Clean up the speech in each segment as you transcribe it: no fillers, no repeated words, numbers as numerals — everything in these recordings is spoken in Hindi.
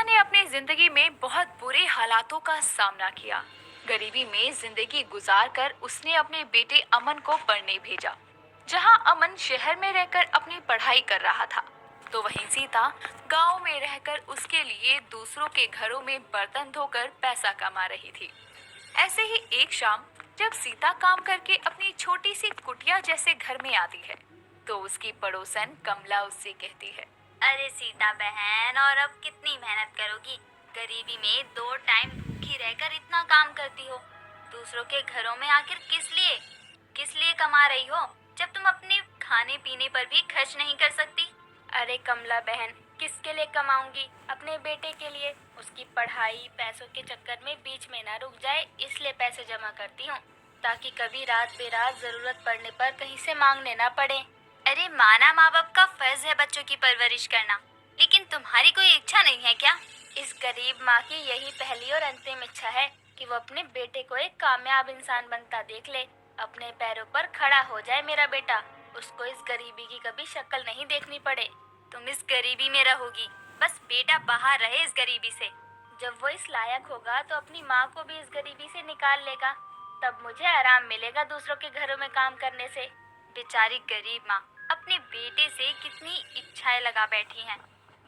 ने अपनी जिंदगी में बहुत बुरे हालातों का सामना किया। गरीबी में जिंदगी गुजारकर उसने अपने बेटे अमन को पढ़ने भेजा। जहां अमन शहर में रहकर अपनी पढ़ाई कर रहा था, तो वहीं सीता गांव में रहकर उसके लिए दूसरों के घरों में बर्तन धोकर पैसा कमा रही थी। ऐसे ही एक शाम, जब सीता काम करके अपनी छोटी सी कुटिया जैसे घर में आती है, तो उसकी पड़ोसन कमला उससे कहती है। अरे सीता बहन, और अब कितनी मेहनत करोगी? गरीबी में 2 टाइम भूखी रहकर इतना काम करती हो। दूसरों के घरों में आखिर किस लिए कमा रही हो, जब तुम अपने खाने पीने पर भी खर्च नहीं कर सकती? अरे कमला बहन, किसके लिए कमाऊंगी? अपने बेटे के लिए। उसकी पढ़ाई पैसों के चक्कर में बीच में ना रुक जाए, इसलिए पैसे जमा करती हूँ, ताकि कभी रात बेरात जरूरत पड़ने पर कहीं से मांगने ना पड़े। अरे माना, माँ बाप का फर्ज है बच्चों की परवरिश करना, लेकिन तुम्हारी कोई इच्छा नहीं है क्या? इस गरीब माँ की यही पहली और अंतिम इच्छा है कि वो अपने बेटे को एक कामयाब इंसान बनता देख ले, अपने पैरों पर खड़ा हो जाए मेरा बेटा। उसको इस गरीबी की कभी शक्ल नहीं देखनी पड़े। तुम इस गरीबी में रहोगी, बस बेटा बाहर रहे इस गरीबी से। जब वो इस लायक होगा तो अपनी माँ को भी इस गरीबी से निकाल लेगा, तब मुझे आराम मिलेगा दूसरों के घरों में काम करने से। बेचारी गरीब माँ अपने बेटे से कितनी इच्छाएं लगा बैठी हैं।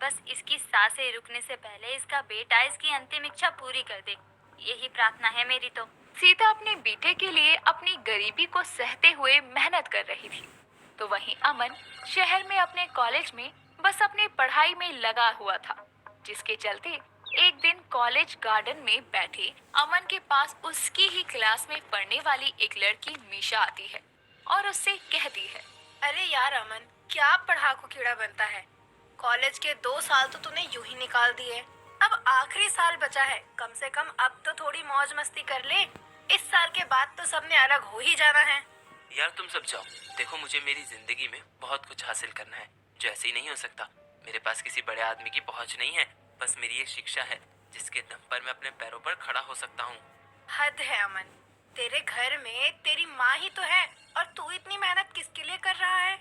बस इसकी सांसें रुकने से पहले इसका बेटा इसकी अंतिम इच्छा पूरी कर दे, यही प्रार्थना है मेरी तो। सीता अपने बेटे के लिए अपनी गरीबी को सहते हुए मेहनत कर रही थी, तो वहीं अमन शहर में अपने कॉलेज में बस अपनी पढ़ाई में लगा हुआ था। जिसके चलते एक दिन कॉलेज गार्डन में बैठे अमन के पास उसकी ही क्लास में पढ़ने वाली एक लड़की मीशा आती है और उससे कहती है। अरे यार अमन, क्या पढ़ाकू कीड़ा बनता है। कॉलेज के 2 साल तो तूने यूं ही निकाल दिए। अब आखिरी साल बचा है, कम से कम अब तो थोड़ी मौज मस्ती कर ले। इस साल के बाद तो सबने अलग हो ही जाना है। यार तुम सब जाओ, देखो मुझे मेरी जिंदगी में बहुत कुछ हासिल करना है, जो ऐसे ही नहीं हो सकता। मेरे पास किसी बड़े आदमी की पहुंच नहीं है, बस मेरी ये शिक्षा है जिसके दम पर मैं अपने पैरों पर खड़ा हो सकता हूँ। हद है अमन, तेरे घर में तेरी माँ ही तो है, और तू इतनी मेहनत किसके लिए कर रहा है?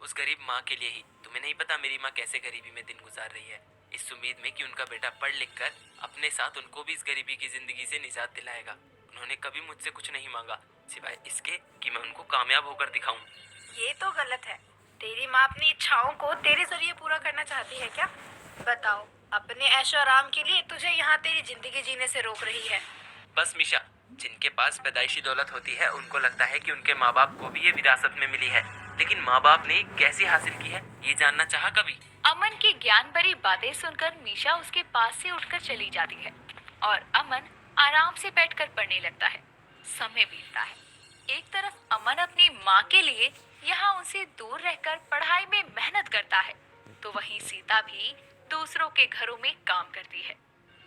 उस गरीब माँ के लिए ही। तुम्हें नहीं पता मेरी माँ कैसे गरीबी में दिन गुजार रही है, इस उम्मीद में कि उनका बेटा पढ़ लिख कर अपने साथ उनको भी इस गरीबी की जिंदगी से निजात दिलाएगा। उन्होंने कभी मुझसे कुछ नहीं मांगा, सिवाय इसके कि मैं उनको कामयाब होकर दिखाऊं। ये तो गलत है। तेरी माँ अपनी इच्छाओं को तेरे जरिए पूरा करना चाहती है क्या? बताओ, अपने ऐशो आराम के लिए तुझे यहाँ तेरी जिंदगी जीने से रोक रही है। बस मिशा, जिनके पास पैदाइशी दौलत होती है उनको लगता है कि उनके माँ बाप को भी ये विरासत में मिली है, लेकिन माँ बाप ने कैसे हासिल की है ये जानना चाहा कभी? अमन की ज्ञान भरी बातें सुनकर मीशा उसके पास से उठकर चली जाती है और अमन आराम से बैठकर पढ़ने लगता है। समय बीतता है। एक तरफ अमन अपनी माँ के लिए यहाँ उनसे दूर रहकर पढ़ाई में मेहनत करता है, तो वहीं सीता भी दूसरों के घरों में काम करती है।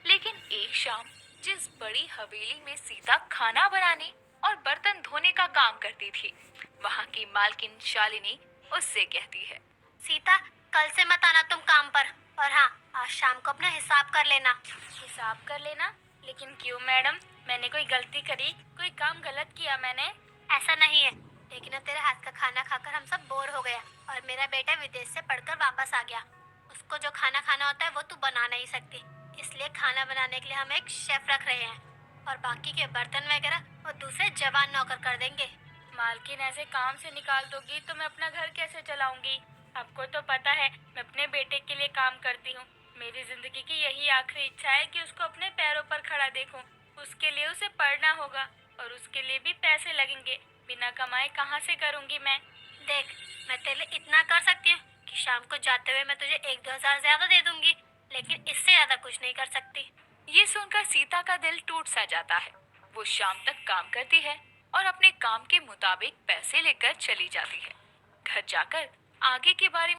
लेकिन एक शाम, जिस बड़ी हवेली में सीता खाना बनाने और बर्तन धोने का काम करती थी, वहाँ की मालकिन शालिनी उससे कहती है। सीता, कल से मत आना तुम काम पर, और हाँ, आज शाम को अपना हिसाब कर लेना। हिसाब कर लेना? लेकिन क्यों मैडम? मैंने कोई गलती करी? कोई काम गलत किया मैंने? ऐसा नहीं है, लेकिन अब तेरे हाथ का खाना खाकर हम सब बोर हो गया, और मेरा बेटा विदेश से पढ़कर वापस आ गया। उसको जो खाना खाना होता है वो तू बना नहीं सकती, इसलिए खाना बनाने के लिए हम एक शेफ रख रहे हैं, और बाकी के बर्तन वगैरह वो दूसरे जवान नौकर कर देंगे। मालकिन, ऐसे काम से निकाल दोगी तो मैं अपना घर कैसे चलाऊंगी? आपको तो पता है मैं अपने बेटे के लिए काम करती हूँ। मेरी जिंदगी की यही आखिरी इच्छा है कि उसको अपने पैरों पर खड़ा देखूं। उसके लिए उसे पढ़ना होगा, और उसके लिए भी पैसे लगेंगे। बिना कमाए कहाँ से करूँगी मैं? देख, मैं तेरे लिए इतना कर सकती हूँ कि शाम को जाते हुए मैं तुझे 1-2 हजार ज्यादा दे दूंगी, लेकिन इससे ज्यादा कुछ नहीं कर सकती। ये सुनकर सीता का दिल टूट सा जाता है। वो शाम तक काम करती है और अपने काम के मुताबिक पैसे लेकर चली जाती है। घर जाकर आगे के बारे